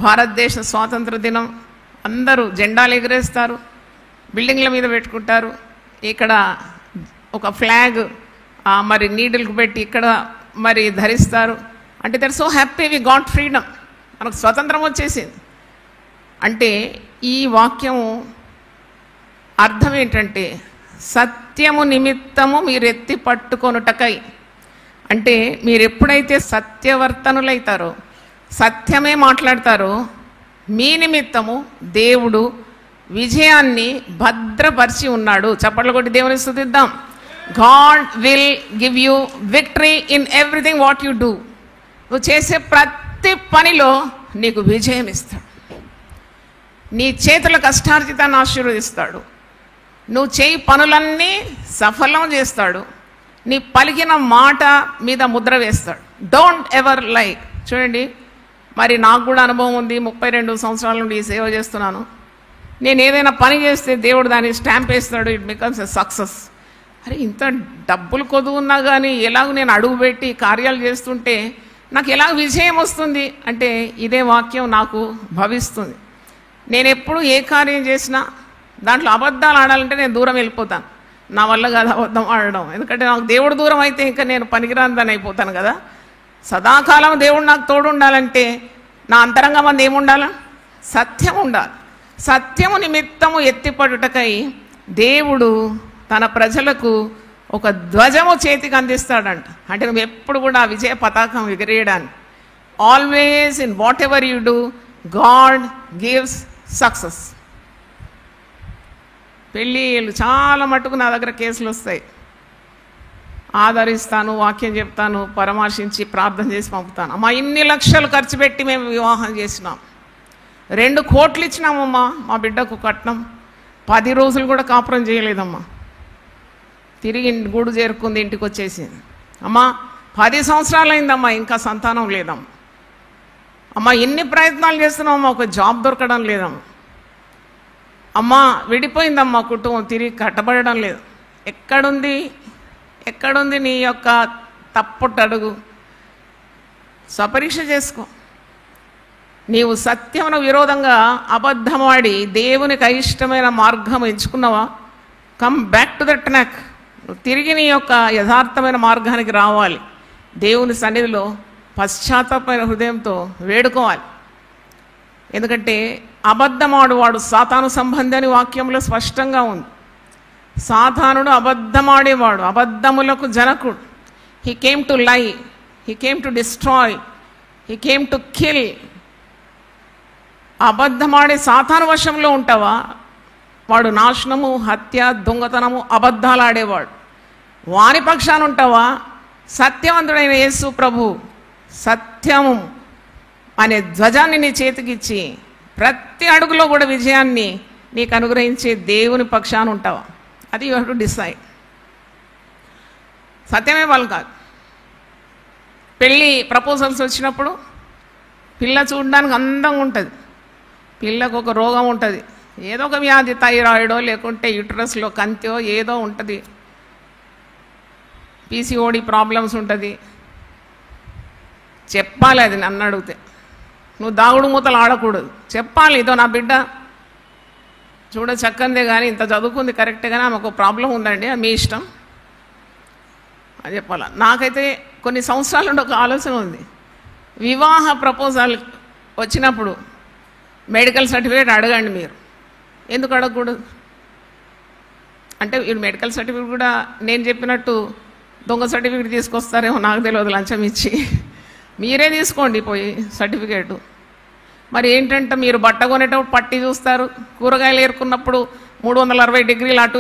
A: భారతదేశ స్వాతంత్ర దినం అందరూ జెండాలు ఎగరేస్తారు, బిల్డింగ్ల మీద పెట్టుకుంటారు. ఇక్కడ ఒక ఫ్లాగ్ మరి నీడిల్కి పెట్టి ఇక్కడ మరి ధరిస్తారు. అంటే there so happy we got freedom, మనకు స్వతంత్రం వచ్చేసింది. అంటే ఈ వాక్యం అర్థం ఏంటంటే, సత్యము నిమిత్తము మీరు ఎత్తి పట్టుకొనుటకై. అంటే మీరు ఎప్పుడైతే సత్యవర్తనులైతారో, సత్యమే మాట్లాడతారో, మీ నిమిత్తము దేవుడు విజయాన్ని భద్రపరిచి ఉన్నాడు. చప్పట్లు కొట్టి దేవుని స్తుతిద్దాం. God will give you victory in everything what you do. నువ్వు చేసే ప్రతి పనిలో నీకు విజయం ఇస్తాడు. నీ చేతుల కష్టార్జితాన్ని ఆశీర్వదిస్తాడు. నువ్వు చేయి పనులన్నీ సఫలం చేస్తాడు. నీ పలికిన మాట మీద ముద్ర వేస్తాడు. డోంట్ ఎవర్ లై. చూడండి, మరి నాకు కూడా అనుభవం ఉంది. 32 సంవత్సరాల నుండి ఈ సేవ చేస్తున్నాను. నేను ఏదైనా పని చేస్తే దేవుడు దాన్ని స్టాంప్ వేస్తాడు. It becomes a success. అరే, ఇంత డబ్బులు కొదువున్నా కానీ ఎలాగో నేను అడుగుపెట్టి కార్యాలు చేస్తుంటే నాకు ఎలాగ విజయం వస్తుంది అంటే ఇదే వాక్యం నాకు భవిస్తుంది. నేను ఎప్పుడు ఏ కార్యం చేసినా దాంట్లో అబద్ధాలు ఆడాలంటే నేను దూరం వెళ్ళిపోతాను. నా వల్ల కాదు అబద్ధం ఆడడం. ఎందుకంటే నాకు దేవుడు దూరం అయితే ఇంకా నేను పనికిరాని అయిపోతాను కదా. సదాకాలం దేవుడు నాకు తోడు ఉండాలంటే నా అంతరంగం మంది ఏముండాలి? సత్యం ఉండాలి. సత్యము నిమిత్తము ఎత్తిపడుటకై దేవుడు తన ప్రజలకు ఒక ధ్వజము చేతికి అందిస్తాడంట. అంటే నువ్వు ఎప్పుడు కూడా ఆ విజయ పతాకం ఎగిరేయడానికి. Always in whatever you do god gives success. పెళ్ళిళ్ళు చాలా మటుకు నా దగ్గర కేసులు వస్తాయి. ఆదరిస్తాను, వాక్యం చెప్తాను, పరామర్శించి ప్రార్థన చేసి పంపుతాను. అమ్మా, ఇన్ని లక్షలు ఖర్చు పెట్టి మేము వివాహం చేసినాం, 2 కోట్లు ఇచ్చినామమ్మా మా బిడ్డకు కట్నం, 10 రోజులు కూడా కాపురం చేయలేదమ్మా, తిరిగి గూడు చేరుకుంది, ఇంటికి వచ్చేసింది. అమ్మా 10 సంవత్సరాలు అయిందమ్మా, ఇంకా సంతానం లేదమ్మా. అమ్మా ఎన్ని ప్రయత్నాలు చేస్తున్నామమ్మా, ఒక జాబ్ దొరకడం లేదమ్మా. అమ్మా విడిపోయిందమ్మా కుటుంబం, తిరిగి కట్టబడడం లేదు. ఎక్కడుంది నీ యొక్క తప్పుటడుగు? స్వపరీక్ష చేసుకో. నీవు సత్యమును విరోధంగా అబద్ధమాడి దేవునికి అయిష్టమైన మార్గం ఎంచుకున్నావా? Come back to the track. నువ్వు తిరిగి నీ యొక్క యథార్థమైన మార్గానికి రావాలి. దేవుని సన్నిధిలో పశ్చాత్తాపమైన హృదయంతో వేడుకోవాలి. ఎందుకంటే అబద్ధమాడువాడు సాతాను సంబంధి అని వాక్యంలో స్పష్టంగా ఉంది. సాతానుడు అబద్ధమాడేవాడు, అబద్ధములకు జనకుడు. He came to lie, he came to destroy, he came to kill. అబద్ధమాడే సాతాను వశంలో ఉంటావా? వాడు నాశనము, హత్య, దొంగతనము, అబద్ధాలు ఆడేవాడు. వాని పక్షాన ఉంటావా? సత్యవంతుడైన యేసు ప్రభు సత్యము అనే ధ్వజాన్ని నీ చేతికిచ్చి ప్రతి అడుగులో కూడా విజయాన్ని నీకు అనుగ్రహించే దేవుని పక్షాన ఉంటావా? అది యూ హ్యావ్ టు డిసైడ్. సత్యమే వాళ్ళు కాదు. పెళ్ళి ప్రపోజల్స్ వచ్చినప్పుడు పిల్ల చూడడానికి అందంగా ఉంటుంది, పిల్లకు ఒక రోగం ఉంటుంది, ఏదో ఒక వ్యాధి, థైరాయిడో లేకుంటే యూట్రస్లో కంతో ఏదో ఉంటుంది, పీసీఓడి ప్రాబ్లమ్స్ ఉంటుంది. చెప్పాలి, అది నన్ను అడిగితే. నువ్వు దాగుడు మూతలు ఆడకూడదు, చెప్పాలి. ఇదో నా బిడ్డ చూడ చక్కందే కానీ ఇంత చదువుకుంది కరెక్టే కానీ ఆమెకు ప్రాబ్లం ఉందండి, అది మీ ఇష్టం అని చెప్పాలి. నాకైతే కొన్ని సంవత్సరాల నుండి ఒక ఆలోచన ఉంది. వివాహ ప్రపోజల్ వచ్చినప్పుడు మెడికల్ సర్టిఫికేట్ అడగండి. మీరు ఎందుకు అడగకూడదు? అంటే వీడు మెడికల్ సర్టిఫికేట్ కూడా నేను చెప్పినట్టు దొంగ సర్టిఫికేట్ తీసుకొస్తారేమో నాకు తెలియదు, లంచం ఇచ్చి. మీరే తీసుకోండి పోయి సర్టిఫికేటు. మరి ఏంటంటే మీరు బట్ట కొనేటప్పుడు పట్టి చూస్తారు, కూరగాయలు ఏరుకున్నప్పుడు 360 డిగ్రీలు అటు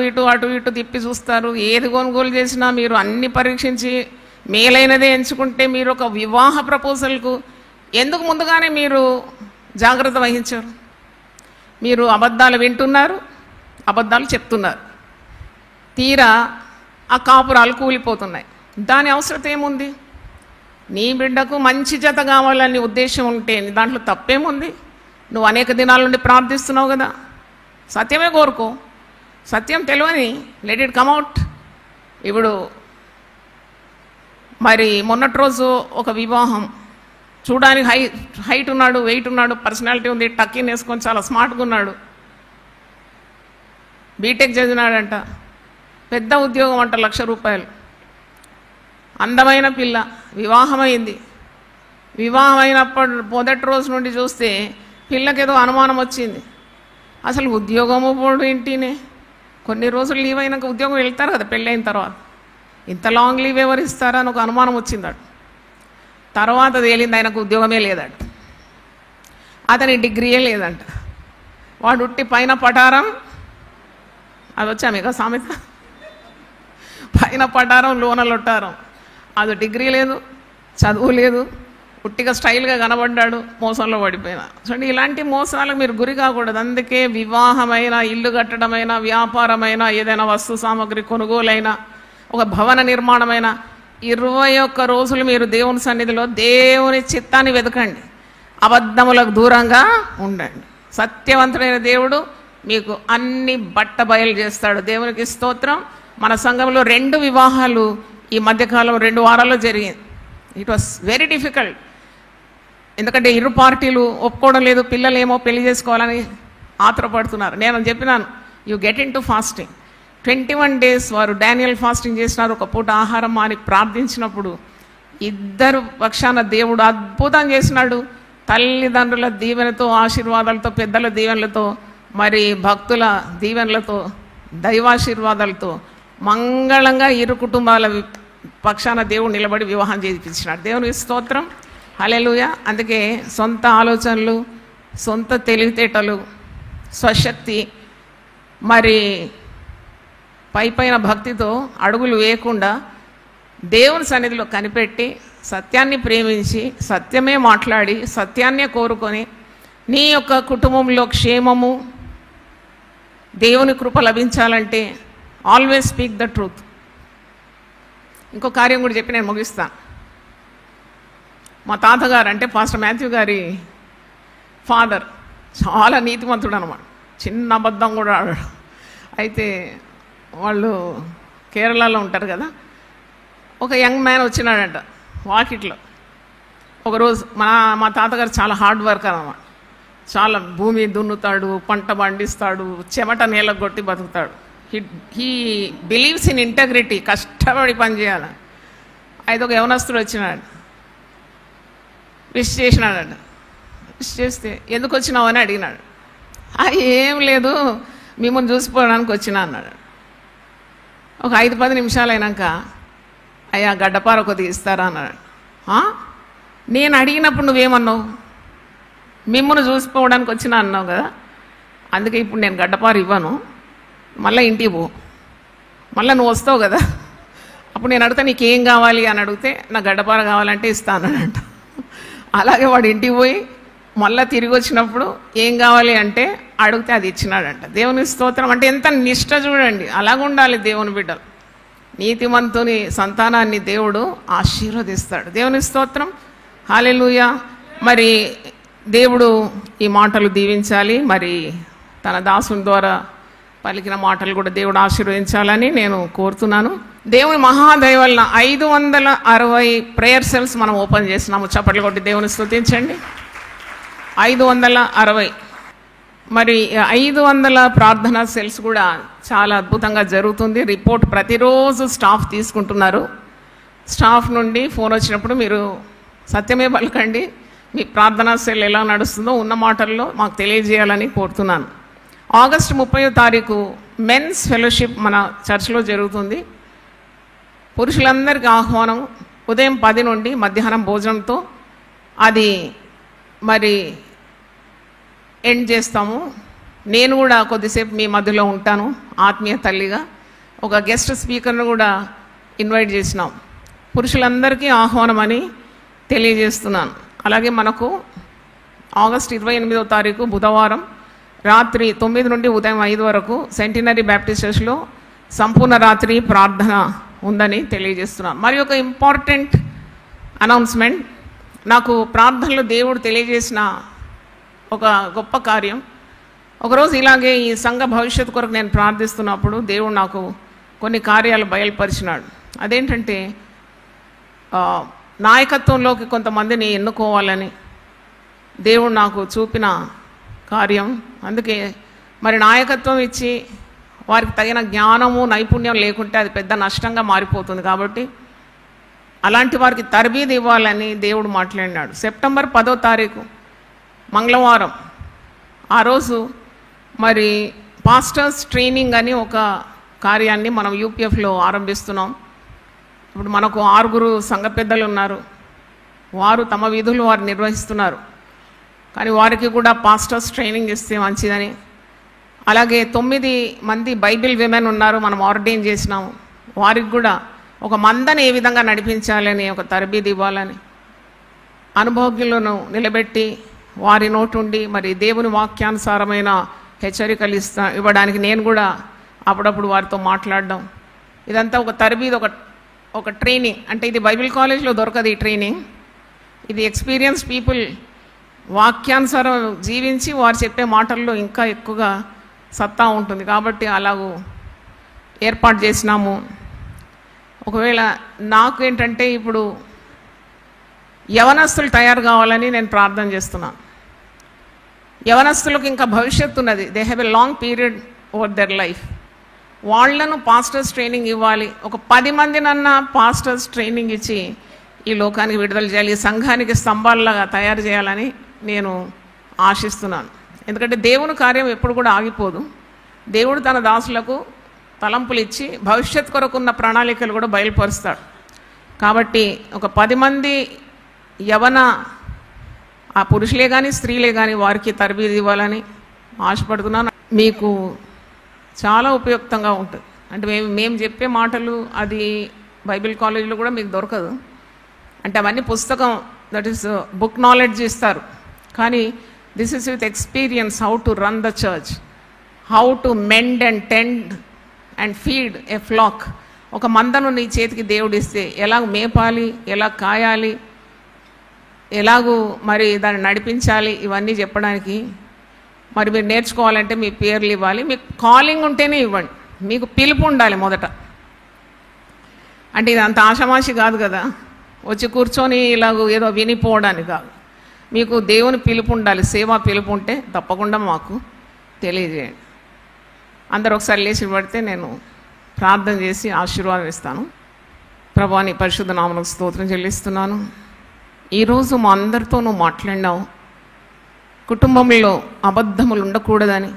A: ఇటు తిప్పి చూస్తారు. ఏది కొనుగోలు చేసినా మీరు అన్ని పరీక్షించి మేలైనదే ఎంచుకుంటే మీరు ఒక వివాహ ప్రపోజల్కు ఎందుకు ముందుగానే మీరు జాగ్రత్త వహించారు? మీరు అబద్ధాలు వింటున్నారు, అబద్ధాలు చెప్తున్నారు. తీరా ఆ కాపురాలు కూలిపోతున్నాయి. దాని అవసరం ఏముంది? నీ బిడ్డకు మంచి జత కావాలని ఉద్దేశం ఉంటే దాంట్లో తప్పేముంది? నువ్వు అనేక దినాల నుండి ప్రార్థిస్తున్నావు కదా, సత్యమే కోరుకో. సత్యం తెలియని లెట్ ఇట్ కమ్అవుట్. ఇప్పుడు మరి మొన్నటి రోజు ఒక వివాహం, చూడడానికి హైట్ ఉన్నాడు, వెయిట్ ఉన్నాడు, పర్సనాలిటీ ఉంది, టక్కిన్ వేసుకొని చాలా స్మార్ట్గా ఉన్నాడు, బీటెక్ చదివినాడంట, పెద్ద ఉద్యోగం అంట, 1,00,000 రూపాయలు, అందమైన పిల్ల. వివాహమైంది. వివాహం అయినప్పుడు మొదటి రోజు నుండి చూస్తే పిల్లకేదో అనుమానం వచ్చింది. అసలు ఉద్యోగము పోడు ఇంటినే, కొన్ని రోజులు లీవ్ అయినాక ఉద్యోగం వెళ్తారు కదా పెళ్ళైన తర్వాత, ఇంత లాంగ్ లీవ్ ఎవరు ఇస్తారా అని ఒక అనుమానం వచ్చిందట. తర్వాత తేలింది ఆయనకు ఉద్యోగమే లేదట, అతని డిగ్రీయే లేదంట. వాడు ఉట్టి పైన పటారం, అది వచ్చా మీకు సామెత, పైన పటారం లోన లొట్టారం. అది డిగ్రీ లేదు, చదువు లేదు, పుట్టిగా స్టైల్గా కనబడ్డాడు, మోసంలో పడిపోయినా. చూడండి, ఇలాంటి మోసాలకు మీరు గురి కాకూడదు. అందుకే వివాహమైన, ఇల్లు కట్టడమైనా, వ్యాపారమైన, ఏదైనా వస్తు సామాగ్రి కొనుగోలైనా, ఒక భవన నిర్మాణమైన 21 రోజులు మీరు దేవుని సన్నిధిలో దేవుని చిత్తాన్ని వెతకండి, అబద్ధములకు దూరంగా ఉండండి. సత్యవంతుడైన దేవుడు మీకు అన్ని బయలు చేస్తాడు. దేవునికి స్తోత్రం. మన సంఘంలో 2 వివాహాలు ఈ మధ్యకాలం 2 వారాల్లో జరిగింది. It was very difficult. ఎందుకంటే ఇరు పార్టీలు ఒప్పుకోవడం లేదు, పిల్లలు ఏమో పెళ్లి చేసుకోవాలని ఆత్రపడుతున్నారు. నేను చెప్పినాను, you get in to fasting. 21 days వారు డానియల్ ఫాస్టింగ్ చేసినారు. ఒక పూట ఆహారం మాని ప్రార్థించినప్పుడు ఇద్దరు పక్షాన దేవుడు అద్భుతం చేసినాడు. తల్లిదండ్రుల దీవెనతో, ఆశీర్వాదాలతో, పెద్దల దీవెనలతో, మరి భక్తుల దీవెనలతో, దైవాశీర్వాదాలతో మంగళంగా ఇరు కుటుంబాల పక్షాన దేవుడు నిలబడి వివాహం చేయించినాడు. దేవునికి స్తోత్రం, హల్లెలూయా. అందుకే సొంత ఆలోచనలు, సొంత తెలివితేటలు, స్వశక్తి, మరి పైపైన భక్తితో అడుగులు వేయకుండా దేవుని సన్నిధిలో కనిపెట్టి సత్యాన్ని ప్రేమించి సత్యమే మాట్లాడి సత్యాన్నే కోరుకొని నీ యొక్క కుటుంబంలో క్షేమము, దేవుని కృప లభించాలంటే ఆల్వేస్ స్పీక్ ద ట్రూత్. ఇంకో కార్యం కూడా చెప్పి నేను ముగిస్తాను. మా తాతగారు అంటే పాస్టర్ మాథ్యూ గారి ఫాదర్ చాలా నీతిమంతుడు అనమాట. చిన్న అబద్ధం కూడా ఆడాడు. అయితే వాళ్ళు కేరళలో ఉంటారు కదా, ఒక యంగ్ మ్యాన్ వచ్చినాడంట వాకిట్లో. ఒకరోజు మా తాతగారు చాలా హార్డ్ వర్కర్ అన్నమాట. చాలా భూమి దున్నుతాడు, పంట పండిస్తాడు, చెమట నీళ్ళకు కొట్టి బతుకుతాడు. హీ బిలీవ్స్ ఇన్ ఇంటగ్రిటీ, కష్టపడి పనిచేయాలి. అయితే ఒక యవనస్తుడు వచ్చినాడు, విష్ చేసినాడంట. విష్ చేస్తే ఎందుకు వచ్చినావు అని అడిగినాడు. ఏం లేదు, మిమ్మల్ని చూసిపోవడానికి వచ్చినా అన్నాడు. ఒక 5-10 నిమిషాలు అయినాక, అయ్యా గడ్డపార కొద్దిగా ఇస్తారా అన్నాడు. నేను అడిగినప్పుడు నువ్వేమన్నావు? మిమ్మల్ని చూసిపోవడానికి వచ్చినా అన్నావు కదా, అందుకే ఇప్పుడు నేను గడ్డపార ఇవ్వను, మళ్ళీ ఇంటికి పో, మళ్ళీ నువ్వు వస్తావు కదా, అప్పుడు నేను అడిగితే నీకేం కావాలి అని అడిగితే నాకు గడ్డపార కావాలంటే ఇస్తానంట. అలాగే వాడు ఇంటికి పోయి మళ్ళీ తిరిగి వచ్చినప్పుడు ఏం కావాలి అంటే అడిగితే అది ఇచ్చినాడంట. దేవుని స్తోత్రం. అంటే ఎంత నిష్ఠ చూడండి. అలాగుండాలి దేవుని బిడ్డలు. నీతిమంతుని సంతానాన్ని దేవుడు ఆశీర్వదిస్తాడు. దేవుని స్తోత్రం, హల్లెలూయా. మరి దేవుడు ఈ మాటలు దీవించాలి. మరి తన దాసుని ద్వారా పలికిన మాటలు కూడా దేవుడు ఆశీర్వదించాలని నేను కోరుతున్నాను. దేవుని మహాదయ వలన 560 ప్రేయర్ సెల్స్ మనం ఓపెన్ చేసినాము. చప్పట్లు కొట్టి దేవుని స్తుతించండి. 560. మరి 500 ప్రార్థనా సెల్స్ కూడా చాలా అద్భుతంగా జరుగుతుంది. రిపోర్ట్ ప్రతిరోజు స్టాఫ్ తీసుకుంటున్నారు. స్టాఫ్ నుండి ఫోన్ వచ్చినప్పుడు మీరు సత్యమే పలకండి, మీ ప్రార్థనా సెల్ ఎలా నడుస్తుందో ఉన్న మాటల్లో మాకు తెలియజేయాలని కోరుతున్నాను. ఆగస్టు 30వ తారీఖు మెన్స్ ఫెలోషిప్ మన చర్చ్లో జరుగుతుంది. పురుషులందరికీ ఆహ్వానం. ఉదయం 10 నుండి మధ్యాహ్నం భోజనంతో అది మరి ఎండ్ చేస్తాము. నేను కూడా కొద్దిసేపు మీ మధ్యలో ఉంటాను ఆత్మీయ తల్లిగా. ఒక గెస్ట్ స్పీకర్ను కూడా ఇన్వైట్ చేసినాం. పురుషులందరికీ ఆహ్వానం అని తెలియజేస్తున్నాను. అలాగే మనకు ఆగస్టు 28వ తారీఖు బుధవారం రాత్రి 9 నుండి ఉదయం 5 వరకు సెంటినరీ బ్యాప్టిస్ట్ చర్చ్లో సంపూర్ణ రాత్రి ప్రార్థన ఉందని తెలియజేస్తున్నాను. మరి ఒక ఇంపార్టెంట్ అనౌన్స్మెంట్, నాకు ప్రార్థనలో దేవుడు తెలియజేసిన ఒక గొప్ప కార్యం. ఒకరోజు ఇలాగే ఈ సంఘ భవిష్యత్తు కొరకు నేను ప్రార్థిస్తున్నప్పుడు దేవుడు నాకు కొన్ని కార్యాలు బయలుపరిచినాడు. అదేంటంటే నాయకత్వంలోకి కొంతమందిని ఎన్నుకోవాలని దేవుడు నాకు చూపిన కార్యం. అందుకే మరి నాయకత్వం ఇచ్చి వారికి తగిన జ్ఞానము నైపుణ్యం లేకుంటే అది పెద్ద నష్టంగా మారిపోతుంది. కాబట్టి అలాంటి వారికి తరబీదు ఇవ్వాలని దేవుడు మాట్లాడినాడు. సెప్టెంబర్ 10వ తారీఖు మంగళవారం ఆ రోజు మరి పాస్టర్స్ ట్రైనింగ్ అని ఒక కార్యాన్ని మనం యూపీఎఫ్లో ఆరంభిస్తున్నాం. ఇప్పుడు మనకు 6 సంఘ పెద్దలు ఉన్నారు. వారు తమ విధులు వారు నిర్వహిస్తున్నారు. కానీ వారికి కూడా పాస్టర్స్ ట్రైనింగ్ ఇస్తే మంచిదని, అలాగే 9 మంది బైబిల్ విమెన్ ఉన్నారు, మనం ఆర్డైన్ చేసినాము. వారికి కూడా ఒక మందని ఏ విధంగా నడిపించాలని ఒక తరబీదు ఇవ్వాలని, అనుభవజ్ఞులను నిలబెట్టి వారి నోటుండి మరి దేవుని వాక్యానుసారమైన హెచ్చరికలు ఇవ్వడానికి నేను కూడా అప్పుడప్పుడు వారితో మాట్లాడడం, ఇదంతా ఒక తరబీదు, ఒక ట్రైనింగ్. అంటే ఇది బైబిల్ కాలేజ్లో దొరకదు ఈ ట్రైనింగ్. ఇది ఎక్స్పీరియన్స్ పీపుల్ వాక్యానుసారం జీవించి వారు చెప్పే మాటల్లో ఇంకా ఎక్కువగా సత్తా ఉంటుంది. కాబట్టి అలాగూ ఏర్పాటు చేసినాము. ఒకవేళ నాకు ఏంటంటే ఇప్పుడు యవనస్తులు తయారు కావాలని నేను ప్రార్థన చేస్తున్నాను. యవనస్తులకు ఇంకా భవిష్యత్తు ఉన్నది. They have a long period over their life. వాళ్లను పాస్టర్స్ ట్రైనింగ్ ఇవ్వాలి. ఒక 10 మందినన్నా పాస్టర్స్ ట్రైనింగ్ ఇచ్చి ఈ లోకానికి విడుదల చేయాలి, ఈ సంఘానికి స్తంభాల్లాగా తయారు చేయాలని నేను ఆశిస్తున్నాను. ఎందుకంటే దేవుని కార్యం ఎప్పుడు కూడా ఆగిపోదు. దేవుడు తన దాసులకు తలంపులు ఇచ్చి భవిష్యత్ కొరకున్న ప్రణాళికలు కూడా బయలుపరుస్తాడు. కాబట్టి ఒక 10 మంది యవన ఆ పురుషులే కానీ స్త్రీలే కానీ వారికి తరబీదు ఇవ్వాలని ఆశపడుతున్నాను. మీకు చాలా ఉపయుక్తంగా ఉంటుంది. అంటే మేము చెప్పే మాటలు అది బైబిల్ కాలేజీలో కూడా మీకు దొరకదు. అంటే అవన్నీ పుస్తకం, దట్ ఈస్ బుక్ నాలెడ్జ్ ఇస్తారు. కానీ this is with experience how to run the church, how to mend and tend and feed a flock. ఒక మందను నీ చేతికి దేవుడు ఇస్తే ఎలాగ మేపాలి, ఎలా కాయాలి, ఎలాగూ మరి దాన్ని నడిపించాలి, ఇవన్నీ చెప్పడానికి మరి మీరు నేర్చుకోవాలంటే మీ పేర్లు ఇవ్వాలి. మీకు కాలింగ్ ఉంటేనే ఇవ్వండి. మీకు పిలుపు ఉండాలి మొదట. అంటే ఇది అంత ఆషామాషి కాదు కదా, వచ్చి కూర్చొని ఇలాగ ఏదో వినిపోవడానికి కాదు. మీకు దేవుని పిలుపు ఉండాలి, సేవా పిలుపు ఉంటే తప్పకుండా మాకు తెలియజేయండి. అందరు ఒకసారి లేచి పడితే నేను ప్రార్థన చేసి ఆశీర్వాదం ఇస్తాను. ప్రభువా, నీ పరిశుద్ధ నామమునకు స్తోత్రం చెల్లిస్తున్నాను. ఈరోజు మా అందరితో నువ్వు మాట్లాడినావు. కుటుంబంలో అబద్ధములు ఉండకూడదని,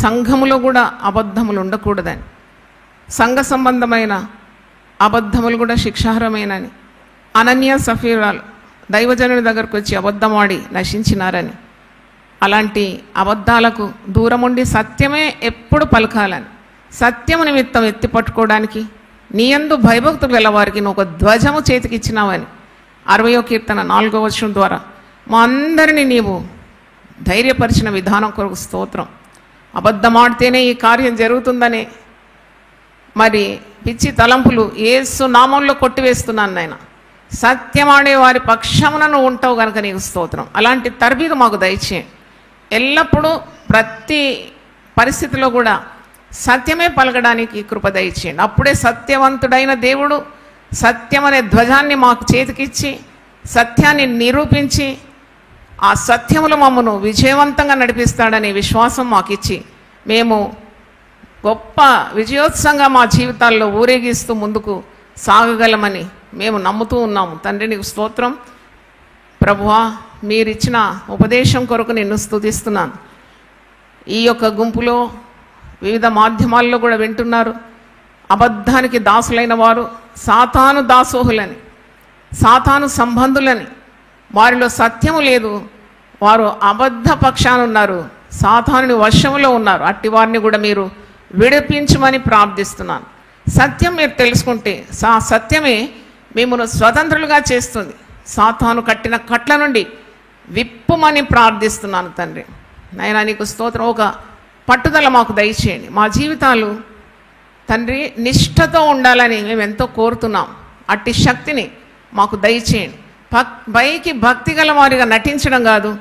A: సంఘములో కూడా అబద్ధములు ఉండకూడదని, సంఘ సంబంధమైన అబద్ధములు కూడా శిక్షార్హమేనని, అనన్య సఫీరాలు దైవజనుడి దగ్గరకు వచ్చి అబద్ధమాడి నశించినారని, అలాంటి అబద్ధాలకు దూరముండి సత్యమే ఎప్పుడు పలకాలని, సత్యము నిమిత్తం ఎత్తి పట్టుకోవడానికి నీ యందు భయభక్తులు గల వారికి నువ్వు ఒక ధ్వజము చేతికి ఇచ్చినావని 60వ కీర్తన 4వ వచనం ద్వారా మా అందరినీ నీవు ధైర్యపరిచిన విధానం కొరకు స్తోత్రం. అబద్ధమాడితేనే ఈ కార్యం జరుగుతుందని మరి పిచ్చి తలంపులు యేసు నామంలో కొట్టివేస్తున్నాను నాయన. సత్యమాడే వారి పక్షమున నువ్వు ఉంటావు కనుక నీకు స్తోత్రం. అలాంటి తరబీదు మాకు దయచేయండి. ఎల్లప్పుడూ ప్రతి పరిస్థితిలో కూడా సత్యమే పలకడానికి కృప దయచేయండి. అప్పుడే సత్యవంతుడైన దేవుడు సత్యం అనే ధ్వజాన్ని మాకు చేతికిచ్చి సత్యాన్ని నిరూపించి ఆ సత్యములు మమ్మను విజయవంతంగా నడిపిస్తాడనే విశ్వాసం మాకు ఇచ్చి మేము గొప్ప విజయోత్సవంగా మా జీవితాల్లో ఊరేగిస్తూ ముందుకు సాగగలమని మేము నమ్ముతూ ఉన్నాము. తండ్రి నీకు స్తోత్రం. ప్రభువా, మీరిచ్చిన ఉపదేశం కొరకు నిన్ను స్తుతిస్తున్నాను. ఈ యొక్క గుంపులో వివిధ మాధ్యమాల్లో కూడా వింటున్నారు. అబద్ధానికి దాసులైన వారు సాతాను దాసోహులని, సాతాను సంబంధులని, వారిలో సత్యము లేదు, వారు అబద్ధ పక్షాన ఉన్నారు, సాతానుని వశములో ఉన్నారు. అట్టి వారిని కూడా మీరు విడిపించమని ప్రార్థిస్తున్నాను. సత్యం మీరు తెలుసుకుంటే సత్యమే మిమ్మల్ని స్వతంత్రులుగా చేస్తుంది. సాతాను కట్టిన కట్ల నుండి విప్పుమని ప్రార్థిస్తున్నాను తండ్రి. నాయనా నీకు స్తోత్రం. ఒక పట్టుదల మాకు దయచేయండి. మా జీవితాలు తండ్రి నిష్ఠతో ఉండాలని మేము ఎంతో కోరుతున్నాం. అట్టి శక్తిని మాకు దయచేయండి. పైకి భక్తి గల వారిగా నటించడం కాదు,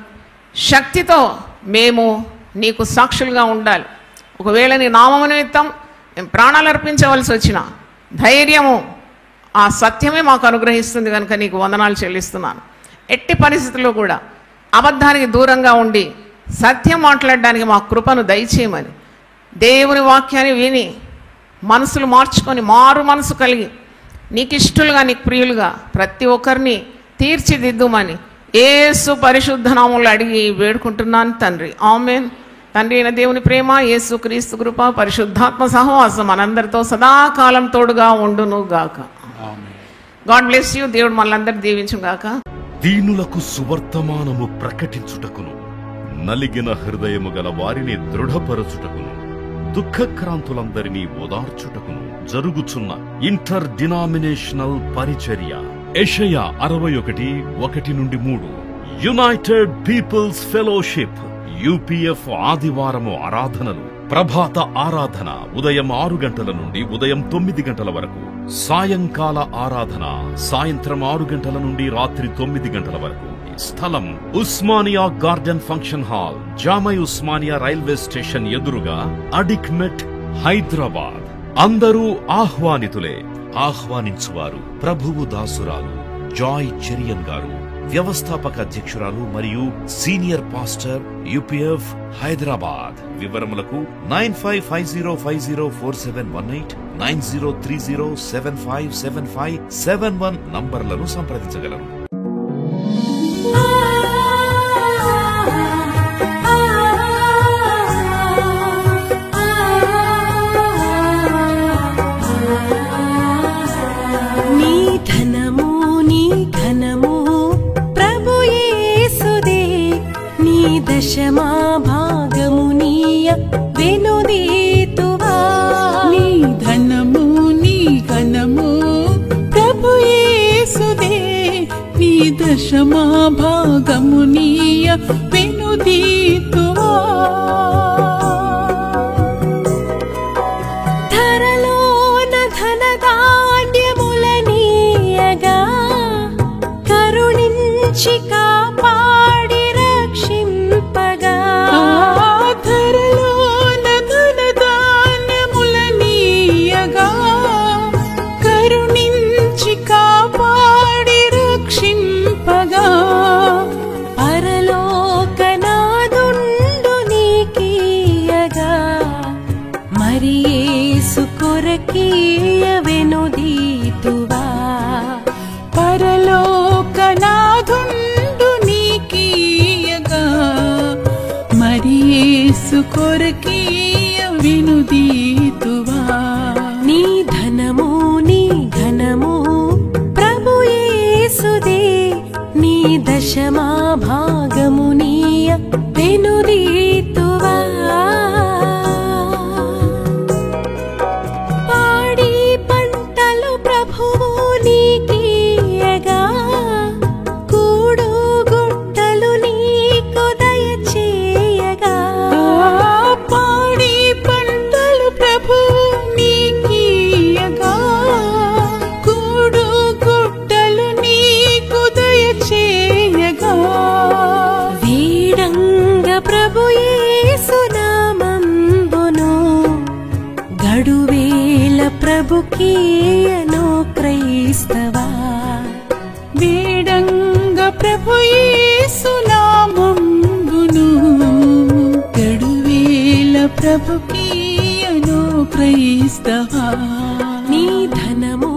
A: శక్తితో మేము నీకు సాక్షులుగా ఉండాలి. ఒకవేళ నీ నామము నిమిత్తం మేము ప్రాణాలు అర్పించవలసి వచ్చిన ధైర్యము ఆ సత్యమే మాకు అనుగ్రహిస్తుంది కనుక నీకు వందనాలు చెల్లిస్తున్నాను. ఎట్టి పరిస్థితుల్లో కూడా అబద్ధానికి దూరంగా ఉండి సత్యం మాట్లాడడానికి మా కృపను దయచేయమని, దేవుని వాక్యాన్ని విని మనసులు మార్చుకొని మారు మనసు కలిగి నీకు ఇష్టలుగా నీకు ప్రియులుగా ప్రతి ఒక్కరిని తీర్చిదిద్దుమని యేసు పరిశుద్ధ నామములో అడిగి వేడుకుంటున్నాను తండ్రి. ఆమేన్. తండ్రి అయిన దేవుని ప్రేమ, యేసు క్రీస్తు కృప, పరిశుద్ధాత్మ సహవాసం మనందరితో సదాకాలం తోడుగా ఉండును గాక. God bless you. దేవుడు మనందరూ దీవించును గాక.
B: దీనులకు సువర్తమానము ప్రకటించుటకును, నలిగిన హృదయము గల వారిని దృఢపరచుటకును, దుఃఖక్రాంతులందరినీ ఓదార్చుటకును జరుగుచున్న ఇంటర్ డినామినేషనల్ పరిచర్య యెషయా 61:1-3. యునైటెడ్ పీపుల్స్ ఫెలోషిప్ యూపీఎఫ్ ఆదివారము ఆరాధనలు. ప్రభాత ఆరాధన ఉదయం 6 గంటల నుండి ఉదయం 9 గంటల వరకు. సాయంకాల ఆరాధన సాయంత్రం 6 గంటల నుండి రాత్రి 9 గంటల వరకు. స్థలం Osmania garden function hall, జామై Osmania railway station ఎదురుగా, అడిక్మెట్, హైదరాబాద్. అందరూ ఆహ్వానితులే. ఆహ్వానించువారు ప్రభువు దాసురాలు జాయ్ చెరియన్ గారు, వ్యవస్థాపక అధ్యక్షురాలు మరియు సీనియర్ పాస్టర్ యూపీఎఫ్ హైదరాబాద్. వివరములకు 9550504718, 9030757571 నంబర్లను సంప్రదించగలరు.
C: దశమా భాగమునీయ వెనుదీతువా.
D: నీ ధనము నీ ఘనము ప్రభు యేసుదే, నీ దశమా భాగమునీయ వెనుదీతువా.
C: ధరలోన ధనధాన్యములనీయగా కరుణించి కాపాడి రక్షింపగా.
D: ధరలోన ధనధాన్యములనీయగా కరుణించి కాపాడి రక్షింపగా.
C: పరలోకనాదుండు నీకీయగా మరి యేసు కొరకీయ వెనుదీతువా.
D: పరలోకనాథుండు నీకీయగా మరి యేసు కొరకీయ వెనుదీతువా.
C: నీ ధనము నీ ఘనము ప్రభు యేసుదే, నీ దశమా భాగమునీయ వెనుదీతువా. పాడి పంటలు ప్రభువు నీకీయగా కూడు గుట్టలు నీకు దయచేయగా.
D: పాడి పంటలు ప్రభు నీకీయగా కూడు గుట్టలు నీకు దయచేయగా.
C: వీడంగ ప్రభు యేసు నామంబును గడువేల ప్రభుకీయను క్రైస్తవా.
D: వేడంగ ప్రభు యేసు నామంబును గడువేల ప్రభుకీయను క్రైస్తవా.
C: నీ ధనము